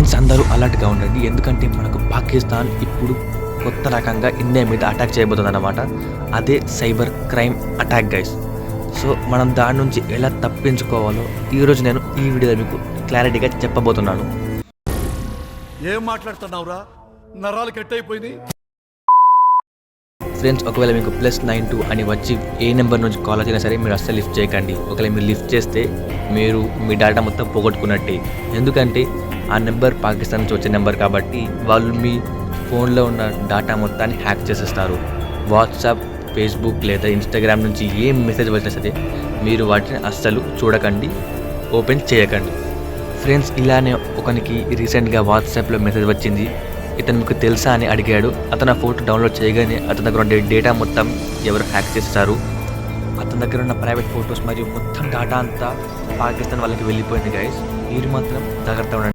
Friends అందరూ అలర్ట్గా ఉండండి, ఎందుకంటే మనకు పాకిస్తాన్ ఇప్పుడు కొత్త రకంగా ఇండియా మీద అటాక్ చేయబోతుంది అన్నమాట. అదే cyber crime attack guys. So మనం దాని నుంచి ఎలా తప్పించుకోవాలో ఈరోజు నేను ఈ వీడియోలో మీకు క్లారిటీగా చెప్పబోతున్నాను. ఏం మాట్లాడుతున్నావురా, నరాలు కట్ అయిపోయింది. ఫ్రెండ్స్, ఒకవేళ మీకు +92 అని వచ్చి ఏ నెంబర్ నుంచి కాల్ వచ్చినా సరే మీరు అస్సలు లిఫ్ట్ చేయకండి. ఒకవేళ మీరు లిఫ్ట్ చేస్తే మీరు మీ డేటా మొత్తం పోగొట్టుకున్నట్టే. ఎందుకంటే ఆ నెంబర్ పాకిస్తాన్ నుంచి వచ్చే నెంబర్ కాబట్టి వాళ్ళు మీ ఫోన్లో ఉన్న డేటా మొత్తాన్ని హ్యాక్ చేసేస్తారు. వాట్సాప్, ఫేస్బుక్ లేదా ఇన్స్టాగ్రామ్ నుంచి ఏం మెసేజ్ వచ్చినా సరే మీరు వాటిని అస్సలు చూడకండి, ఓపెన్ చేయకండి. ఫ్రెండ్స్, ఇలానే ఒకనికి రీసెంట్గా వాట్సాప్లో మెసేజ్ వచ్చింది. ఇతను మీకు తెలుసా అని అడిగాడు. అతను ఆ ఫోటో డౌన్లోడ్ చేయగానే అతని దగ్గర ఉండే డేటా మొత్తం ఎవరు హ్యాక్ చేస్తారు. అతని దగ్గర ఉన్న ప్రైవేట్ ఫొటోస్ మరియు మొత్తం డేటా అంతా పాకిస్తాన్ వాళ్ళకి వెళ్ళిపోయింది గైస్. మీరు మాత్రం జాగ్రత్త ఉండండి.